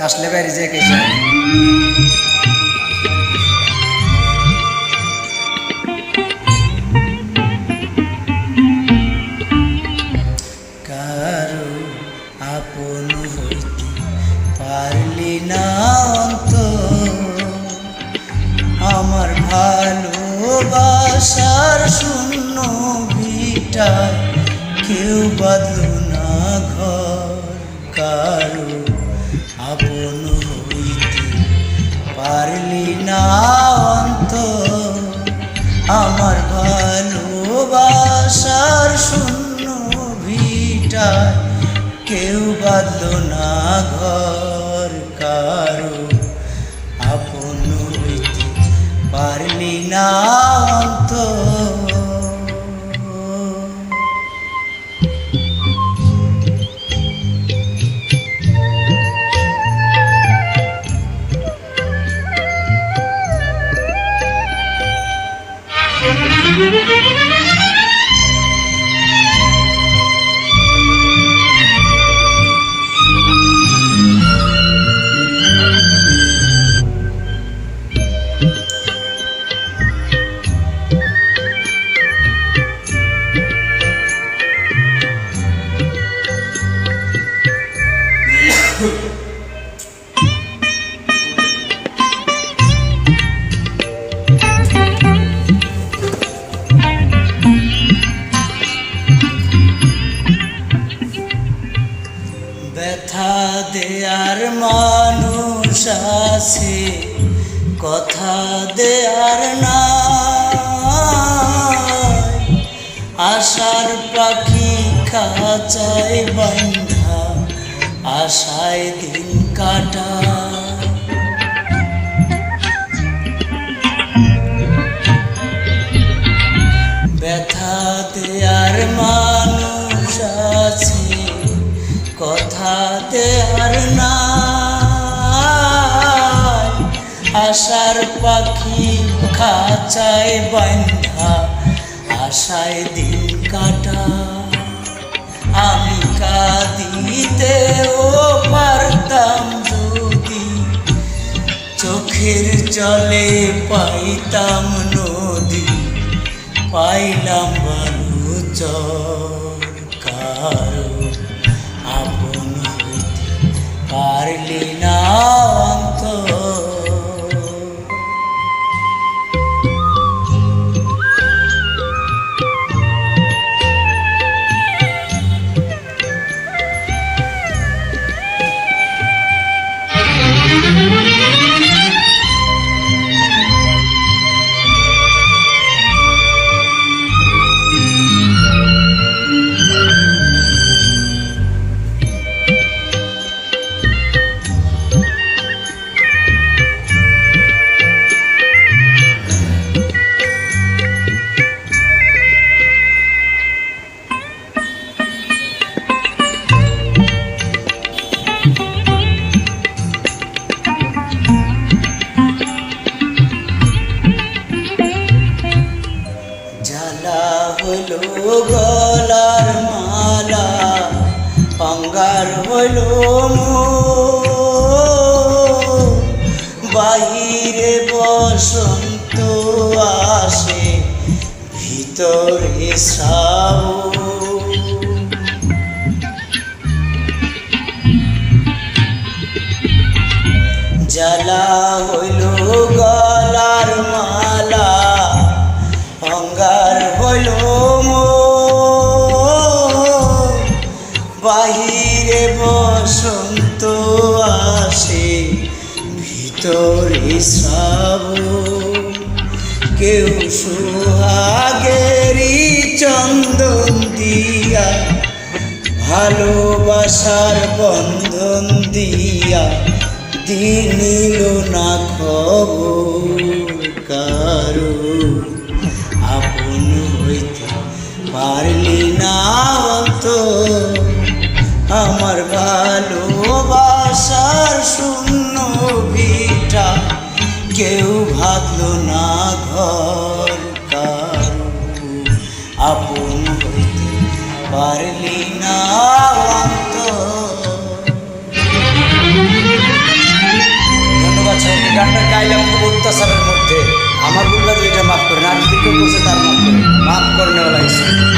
আসলে বাইরে যে কেসে কারো আপন হইতে পারলি না আমার ভালোবাসার শূন্য ভিটায় কেউ বাঁধল না ঘর কারো আপন হইতে পারলি না আমার ভালোবাসার শূন্য ভিটায় কেউ বাঁধল না ঘর কারো আপন হইতে পারলি না ব্যথা দেয়ার মানুষ আছে কথা দেয়ার না আশার পাখি খাঁচায় বাঁধা আশায় দিন কাটা ব্যথা দেয়ার মানুষ আছে কথা দেয়ার না আশার পাখি খাঁচায় বাঁধা আশায় দিন কাটা আমি কাঁদিতেও পারতাম যদি চোখের জলে পাইতাম নদী পাইলাম বালু চর কারো আপন হইতে পারলি না হইল গলার মালা অঙ্গার হইল বাহিরে বসন্ত আসে ভিতরে শ্রাবণ জ্বালা হইল গলার মালা অঙ্গার হইল বাহিরে বসন্ত আসে ভিতরে শ্রাবণ কেউ সুহাগেরি চন্দন দিয়া ভালোবাসার বন্ধন দিয়া দিল না খবর কারো আপন হইতে পারলি না আমার ভালোবাসার শূন্য ভিটা কেউ ভাবল না ঘর কারো আপন হইতে পারলি না রে।